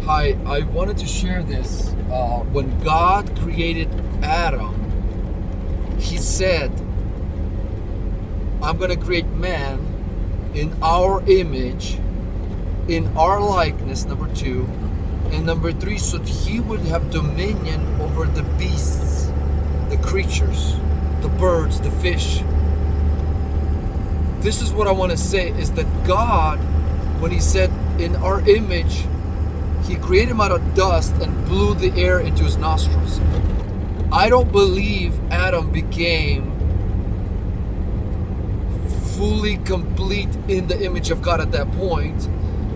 Hi, I wanted to share this. When God created Adam, He said, I'm going to create man in our image, in our likeness, number 2. And number 3, so that He would have dominion over the beasts, the creatures, the birds, the fish. This is what I want to say, is that God, when He said, in our image, He created him out of dust and blew the air into his nostrils. I don't believe Adam became fully complete in the image of God at that point.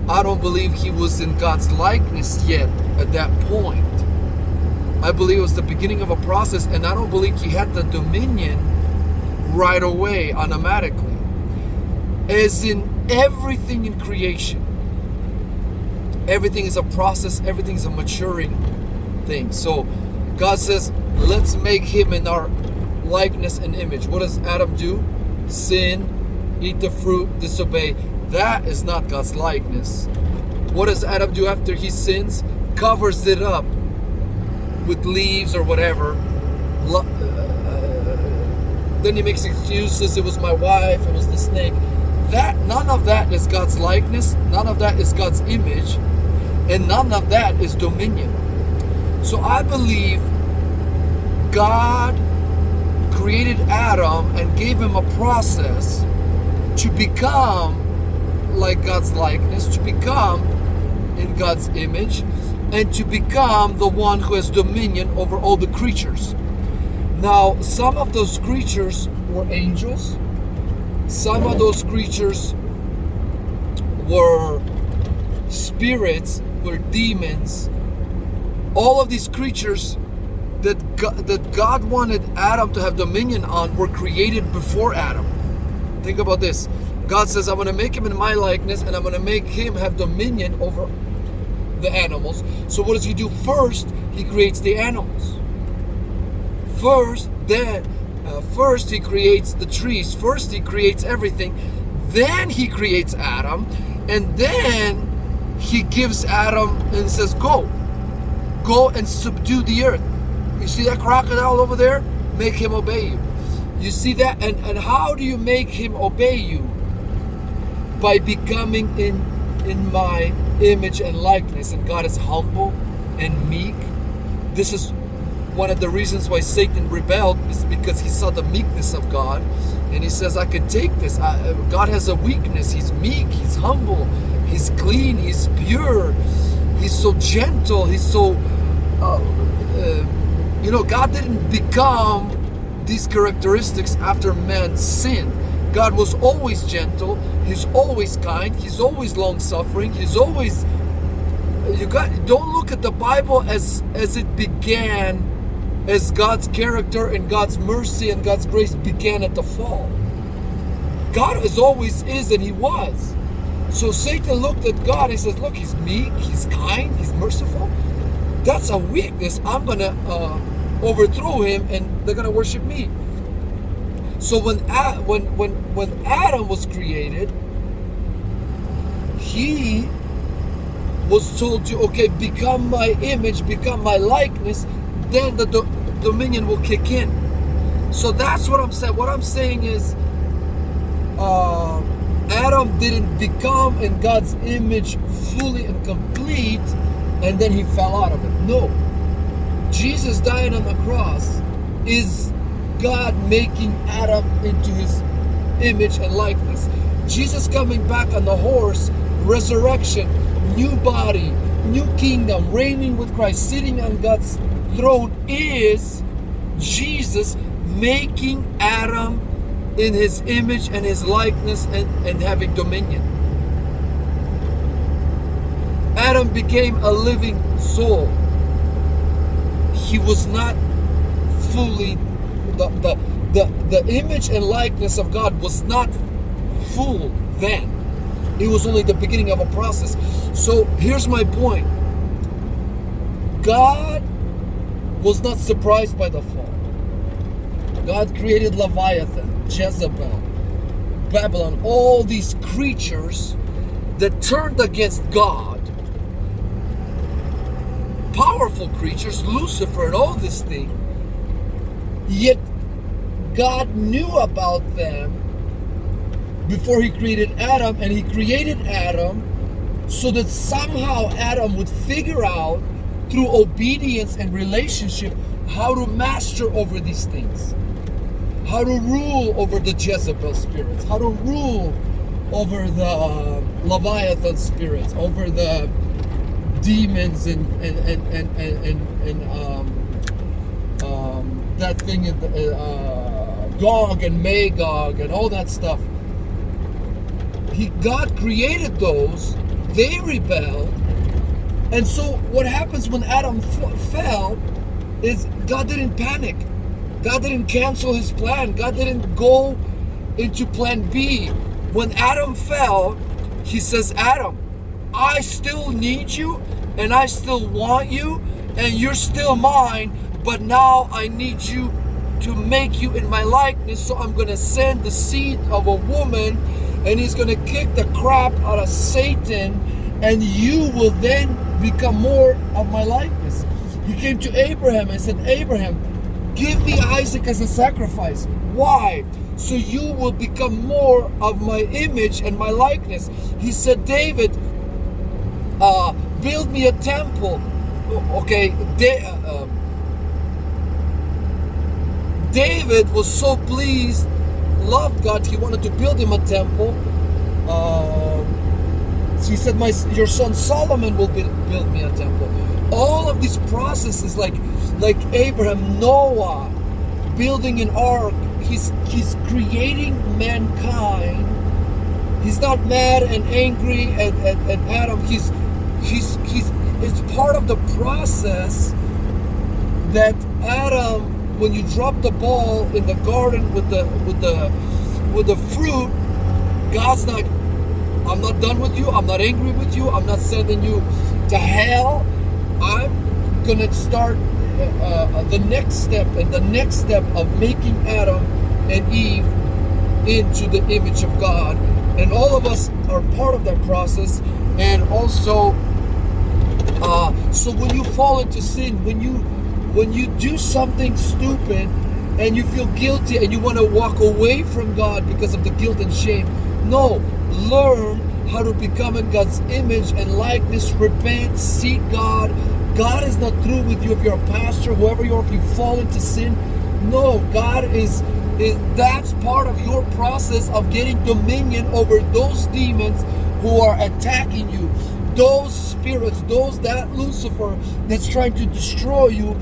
I don't believe he was in God's likeness yet at that point. I believe it was the beginning of a process, and I don't believe he had the dominion right away, automatically. As in everything in creation, everything is a process, everything is a maturing thing. So God says, let's make him in our likeness and image. What does Adam do? Sin, eat the fruit, disobey. That is not God's likeness. What does Adam do after he sins? Covers it up with leaves or whatever. Then he makes excuses. It was my wife, it was the snake. None of that is God's likeness. None of that is God's image. And none of that is dominion. So I believe God created Adam and gave him a process to become like God's likeness, to become in God's image, and to become the one who has dominion over all the creatures. Now, some of those creatures were angels. Some of those creatures were spirits, were demons. All of these creatures that God wanted Adam to have dominion on were created before Adam. Think about this. God says, I'm going to make him in my likeness, and I'm going to make him have dominion over the animals. So what does he do? First, he creates the animals. First he creates the trees. First he creates everything. Then he creates Adam. And then he gives Adam and says, go and subdue the earth. You see that crocodile over there? Make him obey you. You see that? And how do you make him obey you? By becoming in my image and likeness. And God is humble and meek. This is one of the reasons why Satan rebelled, is because he saw the meekness of God. And he says, I can take this. God has a weakness. He's meek. He's humble. He's clean. He's pure. He's so gentle. He's so... God didn't become these characteristics after man sinned. God was always gentle. He's always kind. He's always long-suffering. He's always... Don't look at the Bible as it began, as God's character and God's mercy and God's grace began at the fall. God as always is, and he was. So Satan looked at God and says, look, he's meek, he's kind, he's merciful. That's a weakness. I'm going to overthrow him, and they're going to worship me. So when Adam was created, he was told to, become my image, become my likeness, then the dominion will kick in. So that's what I'm saying. What I'm saying is, Adam didn't become in God's image fully and complete, and then he fell out of it. No. Jesus dying on the cross is God making Adam into his image and likeness. Jesus coming back on the horse, resurrection, new body, new kingdom, reigning with Christ, sitting on God's throne, is Jesus making Adam in his image and his likeness and having dominion. Adam became a living soul. He was not fully, the image and likeness of God was not full then. It was only the beginning of a process. So here's my point. God was not surprised by the fall. God created Leviathan, Jezebel, Babylon, all these creatures that turned against God. powerful creatures, Lucifer and all this thing. Yet God knew about them before He created Adam, and He created Adam so that somehow Adam would figure out through obedience and relationship how to master over these things, how to rule over the Jezebel spirits, how to rule over the Leviathan spirits, over the demons and that thing in the, Gog and Magog and all that stuff. God created those. They rebelled, and so what happens when Adam fell is God didn't panic. God didn't cancel His plan. God didn't go into plan B. When Adam fell, He says, Adam, I still need you, and I still want you, and you're still mine, but now I need you to make you in my likeness, so I'm going to send the seed of a woman, and he's going to kick the crap out of Satan, and you will then become more of my likeness. He came to Abraham and said, Abraham, give me Isaac as a sacrifice. Why? So you will become more of my image and my likeness. He said, David, build me a temple. Okay, David was so pleased, loved God, he wanted to build him a temple. So he said, your son Solomon will build me a temple. All of these processes, like Abraham, Noah, building an ark, he's creating mankind. He's not mad and angry at Adam. It's part of the process that Adam, when you drop the ball in the garden with the fruit, God's not, I'm not done with you, I'm not angry with you, I'm not sending you to hell. I'm gonna start the next step, and the next step of making Adam and Eve into the image of God. And all of us are part of that process. And also, so when you fall into sin, when you do something stupid and you feel guilty and you want to walk away from God because of the guilt and shame, no, learn how to become in God's image and likeness. Repent, seek God. God is not through with you if you're a pastor, whoever you are, if you fall into sin. No, God is that's part of your process of getting dominion over those demons who are attacking you, those spirits, that Lucifer that's trying to destroy you.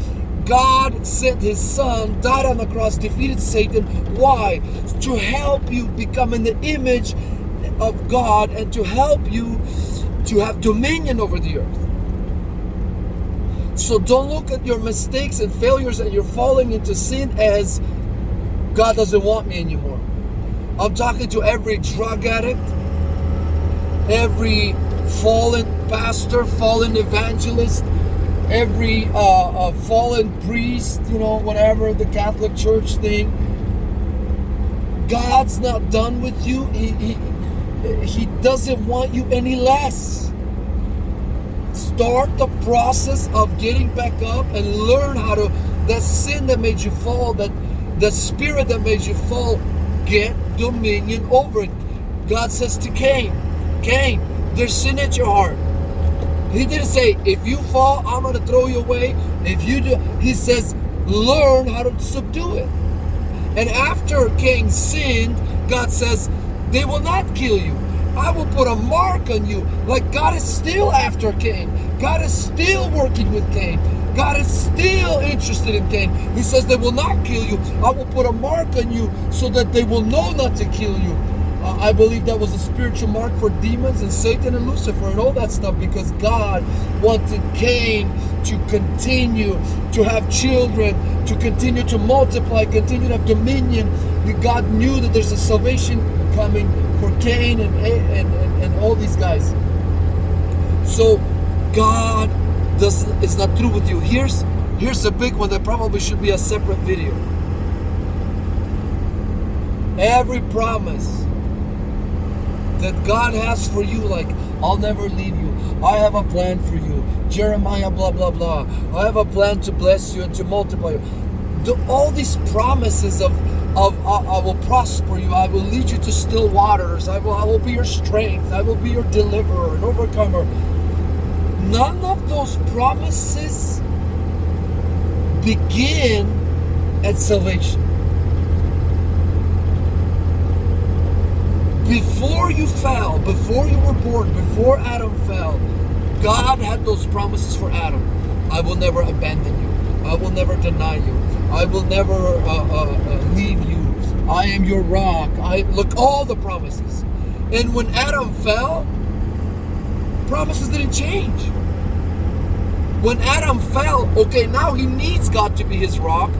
God sent His Son, died on the cross, defeated Satan. Why? To help you become in the image of God and to help you to have dominion over the earth. So don't look at your mistakes and failures and you're falling into sin as God doesn't want me anymore. I'm talking to every drug addict, every fallen pastor, fallen evangelist, every fallen priest, whatever, the Catholic Church thing. God's not done with you. He doesn't want you any less. Start the process of getting back up and learn how to, that sin that made you fall, that the spirit that made you fall, get dominion over it. God says to Cain, there's sin at your heart. He didn't say, if you fall, I'm going to throw you away. If you do, He says, learn how to subdue it. And after Cain sinned, God says, they will not kill you. I will put a mark on you. Like, God is still after Cain. God is still working with Cain. God is still interested in Cain. He says, they will not kill you. I will put a mark on you so that they will know not to kill you. I believe that was a spiritual mark for demons and Satan and Lucifer and all that stuff, because God wanted Cain to continue to have children, to continue to multiply, continue to have dominion. God knew that there's a salvation coming for Cain and all these guys. So God is not through with you. Here's a big one that probably should be a separate video. Every promise that God has for you, like, I'll never leave you, I have a plan for you, Jeremiah, blah, blah, blah. I have a plan to bless you and to multiply you. All these promises of I will prosper you, I will lead you to still waters, I will be your strength, I will be your deliverer and overcomer. None of those promises begin at salvation. Before you fell, before you were born, before Adam fell, God had those promises for Adam. I will never abandon you. I will never deny you. I will never leave you. I am your rock. Look, all the promises. And when Adam fell, promises didn't change. When Adam fell, okay, now he needs God to be his rock.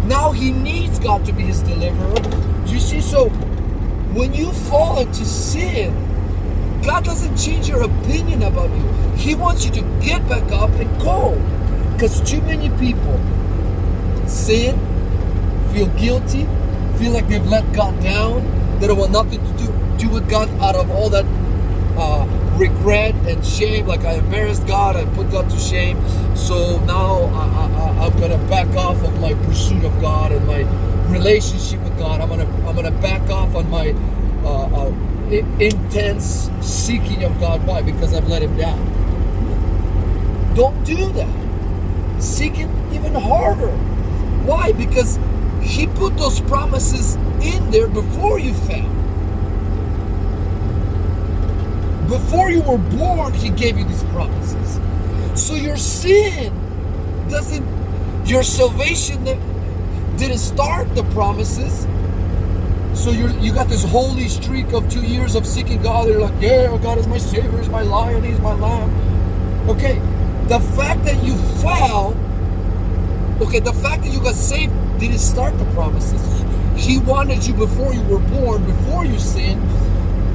Now he needs God to be his deliverer. Do you see? So when you fall into sin, God doesn't change your opinion about you. He wants you to get back up and go. Because too many people sin, feel guilty, feel like they've let God down, they don't want nothing to do with God out of all that regret and shame. Like, I embarrassed God, I put God to shame, so now I'm gonna back off of my pursuit of God and my relationship with God. I'm gonna back off on my intense seeking of God. Why? Because I've let him down. Don't do that. Seek him even harder. Why? Because he put those promises in there before you fell. Before you were born, he gave you these promises. So your sin your salvation didn't start the promises. So you got this holy streak of 2 years of seeking God. You're like, yeah, God is my Savior, He's my Lion, He's my Lamb. Okay, the fact that you fell, the fact that you got saved didn't start the promises. He wanted you before you were born, before you sinned.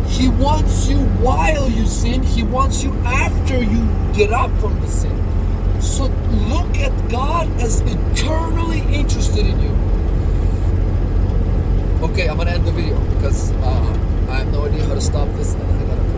He wants you while you sin. He wants you after you get up from the sin. So look at God as eternally interested in you. Okay, I'm going to end the video because I have no idea how to stop this, and I got to